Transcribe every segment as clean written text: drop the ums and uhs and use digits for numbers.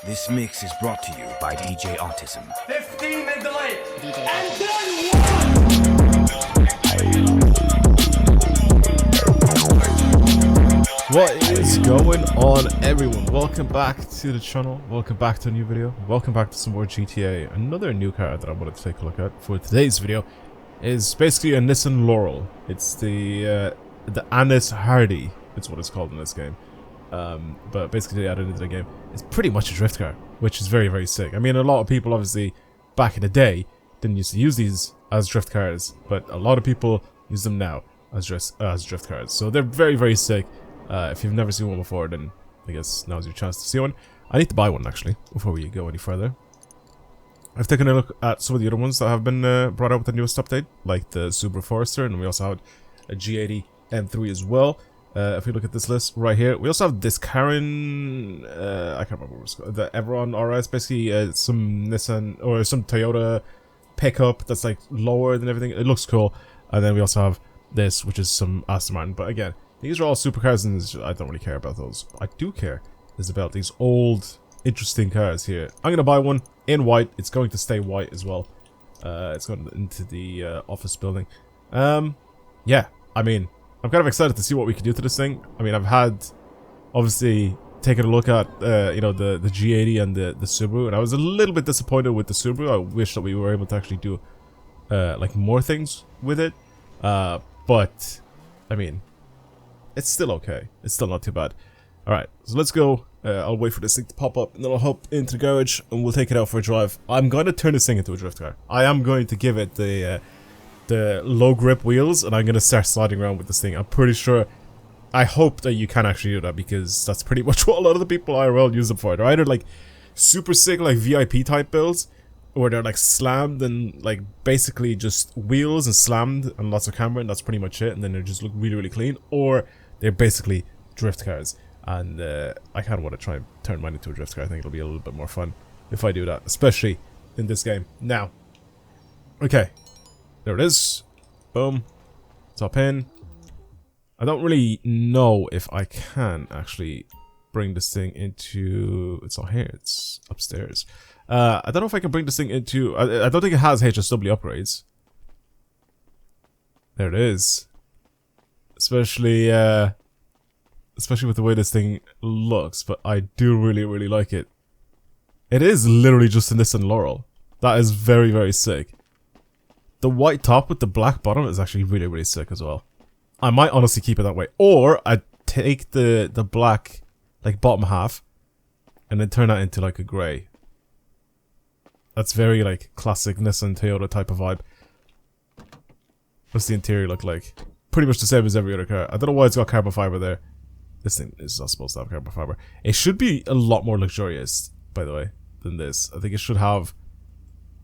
This mix is brought to you by DJ Autism. 15 and delay. DJ And then What is going on, everyone? Welcome back to the channel, welcome back to a new video, welcome back to some more GTA. Another new car that I wanted to take a look at for today's video is basically a Nissan Laurel. It's the Anis Hardy, it's what it's called in this game. But basically they added into the game. It's pretty much a drift car, which is very, very sick. I mean, a lot of people obviously back in the day didn't used to use these as drift cars, but a lot of people use them now as drift cars. So they're very, very sick. If you've never seen one before, then I guess now's your chance to see one. I need to buy one actually before we go any further. I've taken a look at some of the other ones that have been brought out with the newest update, like the Subaru Forester, and we also have a G80 M3 as well. If we look at this list right here, we also have this Karen, I can't remember what it's called, the Everon RS, basically some Nissan or some Toyota pickup that's like lower than everything. It looks cool. And then we also have this, which is some Aston Martin. But again, these are all supercars, and I don't really care about those. I do care is about these old, interesting cars here. I'm gonna buy one in white. It's going to stay white as well. It's going into the office building. Yeah, I mean, I'm kind of excited to see what we can do to this thing. I mean, I've had, obviously, taken a look at, you know, the G80 and the Subaru, and I was a little bit disappointed with the Subaru. I wish that we were able to actually do, like, more things with it. But, I mean, it's still okay. It's still not too bad. Alright, so let's go. I'll wait for this thing to pop up, and then I'll hop into the garage, and we'll take it out for a drive. I'm going to turn this thing into a drift car. I am going to give it the low grip wheels, and I'm going to start sliding around with this thing. I'm pretty sure, I hope that you can actually do that, because that's pretty much what a lot of the people IRL use them for. They're either like super sick, like VIP type builds, or they're like slammed and like basically just wheels and slammed and lots of camera, and that's pretty much it, and then they just look really, really clean, or they're basically drift cars. And I kind of want to try and turn mine into a drift car. I think it'll be a little bit more fun if I do that, especially in this game. Now, okay. There it is. Boom. Top in. I don't really know if I can actually bring this thing into... It's not here. It's upstairs. I don't know if I can bring this thing into... I don't think it has HSW upgrades. There it is. Especially with the way this thing looks. But I do really, really like it. It is literally just a Nissan Laurel. That is very, very sick. The white top with the black bottom is actually really, really sick as well. I might honestly keep it that way. Or I'd take the black, like, bottom half and then turn that into, like, a grey. That's very, like, classic Nissan Toyota type of vibe. What's the interior look like? Pretty much the same as every other car. I don't know why it's got carbon fiber there. This thing is not supposed to have carbon fiber. It should be a lot more luxurious, by the way, than this. I think it should have...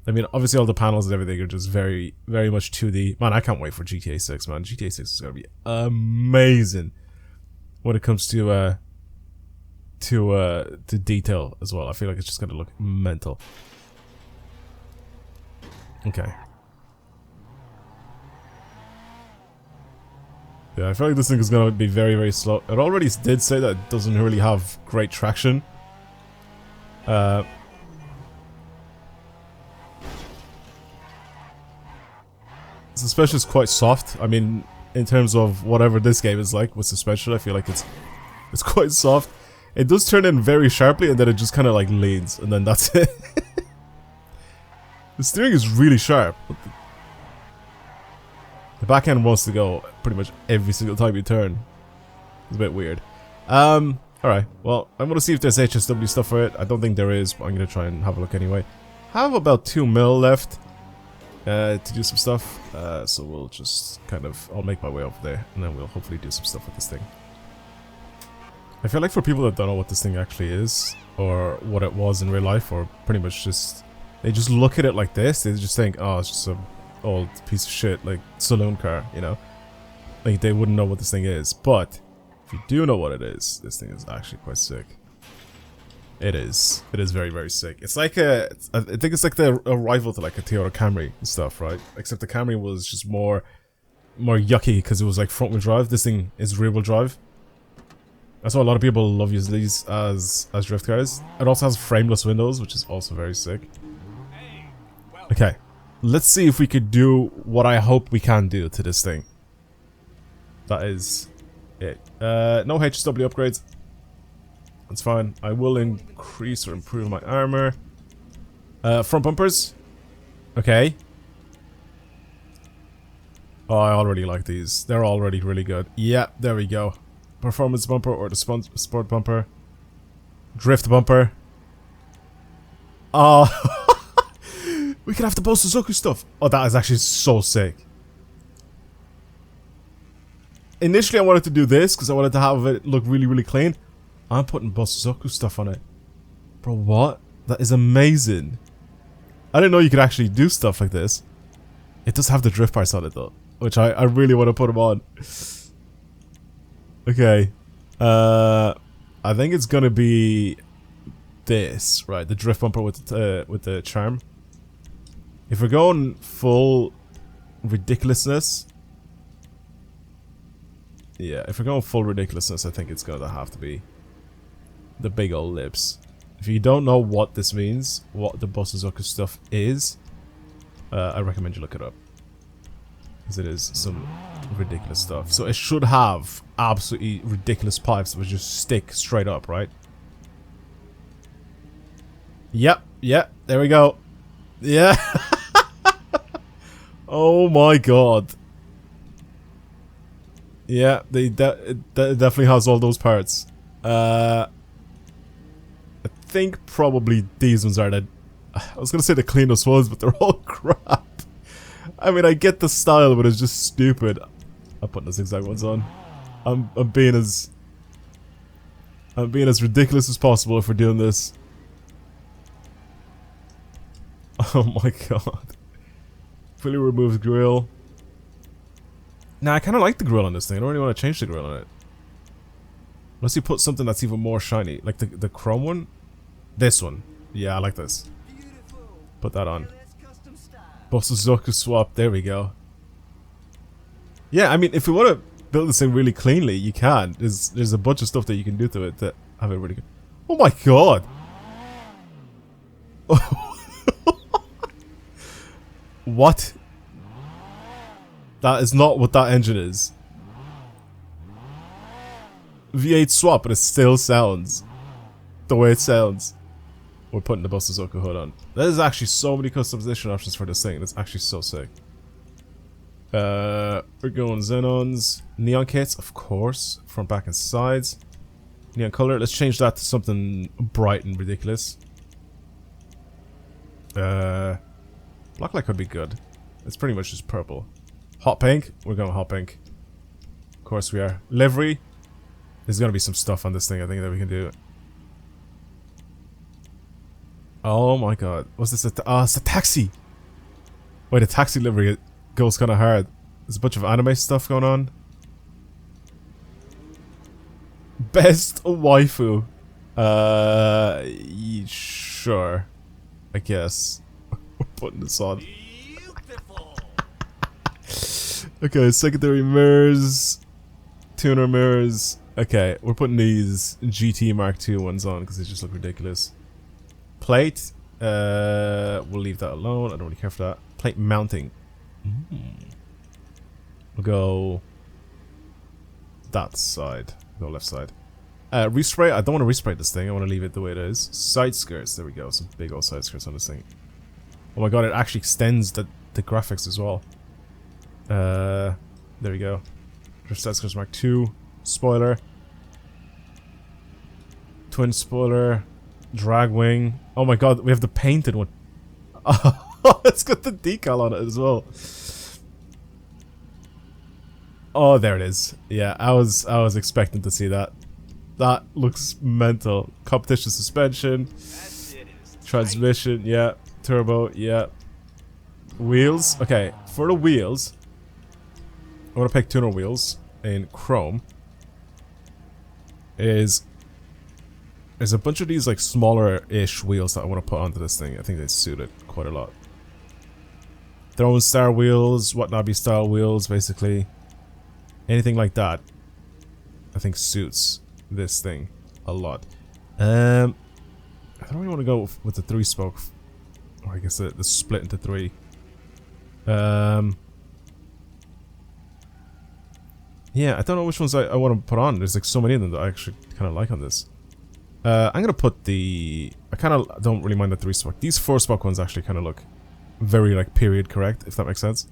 I mean, obviously all the panels and everything are just very, very much 2D. Man, I can't wait for GTA 6, man. GTA 6 is going to be amazing when it comes to detail as well. I feel like it's just going to look mental. Okay. Yeah, I feel like this thing is going to be very, very slow. It already did say that it doesn't really have great traction. Suspension is quite soft. I mean, in terms of whatever this game is like with suspension, I feel like it's quite soft. It does turn in very sharply, and then it just kind of like leans, and then that's it. The steering is really sharp. The back end wants to go pretty much every single time you turn. It's a bit weird. Alright, well, I'm gonna see if there's HSW stuff for it. I don't think there is, but I'm gonna try and have a look anyway. I have about 2 mil left to do some stuff, so we'll just kind of, I'll make my way over there, and then we'll hopefully do some stuff with this thing. I feel like for people that don't know what this thing actually is, or what it was in real life, or pretty much just, they just look at it like this, they just think, oh, it's just some old piece of shit, like, saloon car, you know? Like, they wouldn't know what this thing is, but if you do know what it is, this thing is actually quite sick. It is. It is very, very sick. It's like I think it's like a rival to like a Toyota Camry and stuff, right? Except the Camry was just more yucky because it was like front wheel drive. This thing is rear wheel drive. That's why a lot of people love using these as drift cars. It also has frameless windows, which is also very sick. Okay, let's see if we could do what I hope we can do to this thing. That is it. No HSW upgrades. That's fine. I will increase or improve my armor. Front bumpers. Okay. Oh, I already like these. They're already really good. Yeah, there we go. Performance bumper or the sport bumper. Drift bumper. Oh. We could have the Bo Suzuki stuff. Oh, that is actually so sick. Initially, I wanted to do this because I wanted to have it look really, really clean. I'm putting Bo Suzuki stuff on it. Bro, what? That is amazing. I didn't know you could actually do stuff like this. It does have the drift parts on it though, which I really want to put them on. Okay. I think it's gonna be this, right? The drift bumper with the charm. If we're going full ridiculousness, yeah. If we're going full ridiculousness, I think it's gonna have to be the big old lips. If you don't know what this means, what the Bo Suzuki stuff is, I recommend you look it up. Because it is some ridiculous stuff. So it should have absolutely ridiculous pipes that would just stick straight up, right? Yep, there we go. Yeah. Oh my god. Yeah, it definitely has all those parts. I think probably these ones are the... I was gonna say the cleanest ones, but they're all crap. I mean, I get the style, but it's just stupid. I'm putting the zigzag ones on. I'm being as ridiculous as possible if we're doing this. Oh my god. Fully removed grill. Nah, I kind of like the grill on this thing. I don't really want to change the grill on it. Unless you put something that's even more shiny. Like the chrome one. This one. Yeah, I like this. Put that on. Bo Suzuki swap. There we go. Yeah, I mean, if we want to build this thing really cleanly, you can. There's a bunch of stuff that you can do to it that have it really good. Oh my god. What? That is not what that engine is. V8 swap, but it still sounds the way it sounds. We're putting the Bo Suzuki hood on. There's actually so many customization options for this thing. It's actually so sick. We're going Xenons. Neon kits, of course. Front, back, and sides. Neon color. Let's change that to something bright and ridiculous. Blacklight could be good. It's pretty much just purple. Hot pink. We're going hot pink. Of course we are. Livery. There's gonna be some stuff on this thing, I think, that we can do. Oh my god. What's this? It's a taxi! Wait, the taxi livery goes kinda hard. There's a bunch of anime stuff going on. Best waifu. Sure. I guess. We're putting this on. Okay, secondary mirrors. Tuner mirrors. Okay, we're putting these GT Mark II ones on because they just look ridiculous. Plate. We'll leave that alone. I don't really care for that. Plate mounting. We'll go that side. Go left side. Respray. I don't want to respray this thing. I want to leave it the way it is. Side skirts. There we go. Some big old side skirts on this thing. Oh my god, it actually extends the graphics as well. There we go. Side skirts Mark II. Spoiler. Twin spoiler. Drag wing. Oh my god, we have the painted one. Oh, it's got the decal on it as well. Oh, there it is. Yeah, I was expecting to see that. That looks mental. Competition suspension. Transmission, yeah. Turbo, yeah. Wheels. Okay, for the wheels, I want to pick tuner wheels in chrome. There's a bunch of these like smaller-ish wheels that I want to put onto this thing. I think they suit it quite a lot. Throwing star wheels, Watanabe style wheels, basically. Anything like that, I think suits this thing a lot. I don't really want to go with the 3-spoke. Or I guess the split into 3. Yeah, I don't know which ones I want to put on. There's like so many of them that I actually kind of like on this. I'm gonna put the... I kind of don't really mind the 3-spoke. These 4-spoke ones actually kind of look very like period correct, if that makes sense.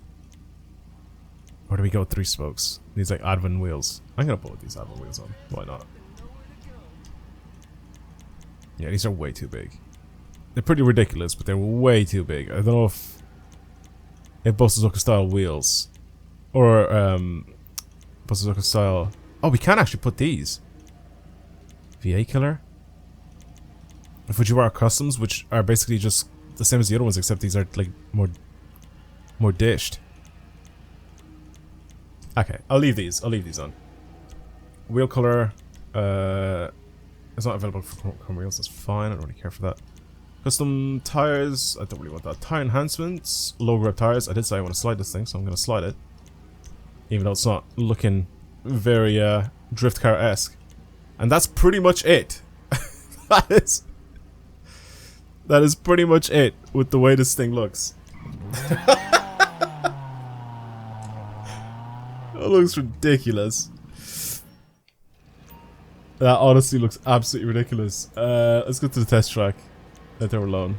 Or do we go with 3 spokes? These like Advent wheels. I'm gonna put these Advent wheels on. Why not? Yeah, these are way too big. They're pretty ridiculous, but they're way too big. I don't know if Bosozoku style wheels or Bosozoku style. Oh, we can actually put these. VA killer. Fujiwara customs, which are basically just the same as the other ones, except these are like more dished. Okay, I'll leave these. I'll leave these on. Wheel color. It's not available for chrome wheels. That's fine. I don't really care for that. Custom tires. I don't really want that. Tire enhancements. Low grip tires. I did say I want to slide this thing, so I'm going to slide it. Even though it's not looking very drift car-esque. And that's pretty much it. That is pretty much it with the way this thing looks. It looks ridiculous. That honestly looks absolutely ridiculous. Let's go to the test track. Let them alone.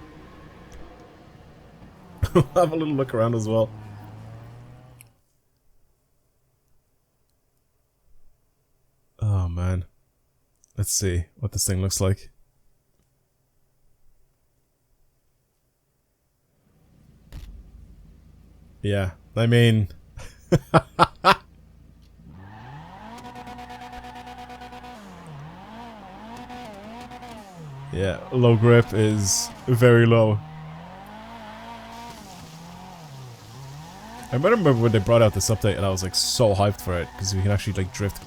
Have a little look around as well. Oh man. Let's see what this thing looks like. Yeah, I mean... yeah, low grip is very low. I remember when they brought out this update and I was like so hyped for it because we can actually like drift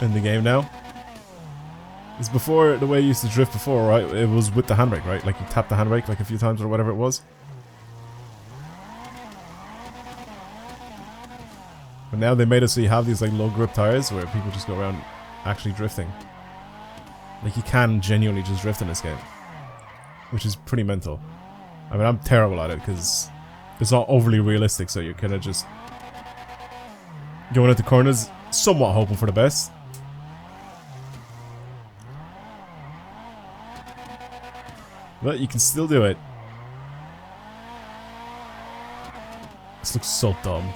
in the game now. It's before the way you used to drift before, right? It was with the handbrake, right? Like you tap the handbrake like a few times or whatever it was. But now they made it so you have these like low grip tires where people just go around actually drifting. Like you can genuinely just drift in this game, which is pretty mental. I mean, I'm terrible at it because it's not overly realistic, so you're kind of just going into corners, somewhat hoping for the best. But you can still do it. This looks so dumb.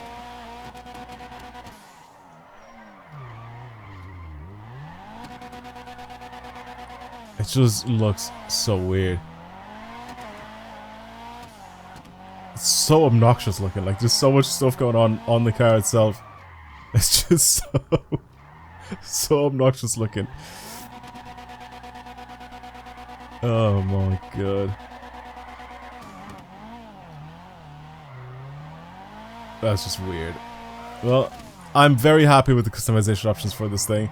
It just looks so weird. It's so obnoxious looking. Like there's so much stuff going on the car itself. It's just so obnoxious looking. Oh my god. That's just weird. Well, I'm very happy with the customization options for this thing.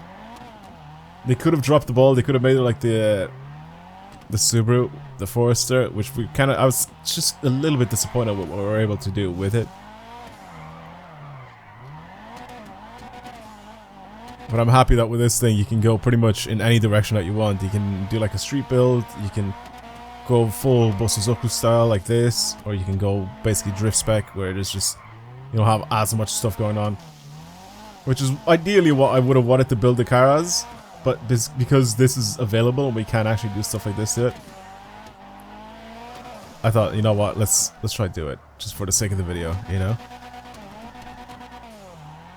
They could have dropped the ball. They could have made it like the Subaru, the Forester, which we kind of... I was just a little bit disappointed with what we were able to do with it. But I'm happy that with this thing you can go pretty much in any direction that you want. You can do like a street build, you can go full Bosozoku style like this, or you can go basically drift spec where there's just, you don't have as much stuff going on. Which is ideally what I would have wanted to build the car as. But because this is available and we can actually do stuff like this to it, I thought, you know what, let's try to do it just for the sake of the video, you know.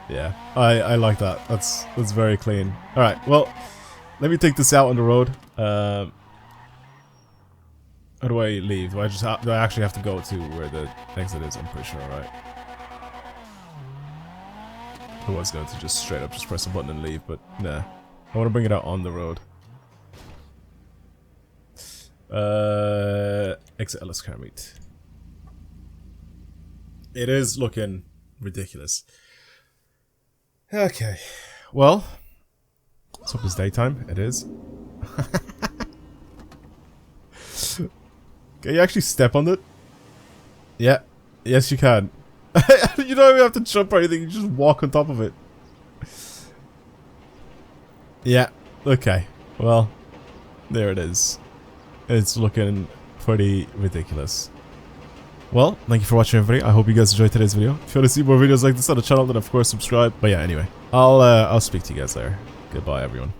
Yeah, I like that. That's very clean. All right, well, let me take this out on the road. How do I leave? Do I actually have to go to where the exit is? I'm pretty sure, right? I was going to just straight up just press a button and leave, but nah. I want to bring it out on the road. Exit Ellis car meet. It is looking ridiculous. Okay. Well, let's hope it's daytime. It is. Can you actually step on it? Yeah. Yes, you can. You don't even have to jump or anything. You just walk on top of it. Yeah, okay. Well, there it is. It's looking pretty ridiculous. Well, thank you for watching everybody. I hope you guys enjoyed today's video. If you want to see more videos like this on the channel, then of course subscribe. But yeah, anyway, I'll speak to you guys later. Goodbye, everyone.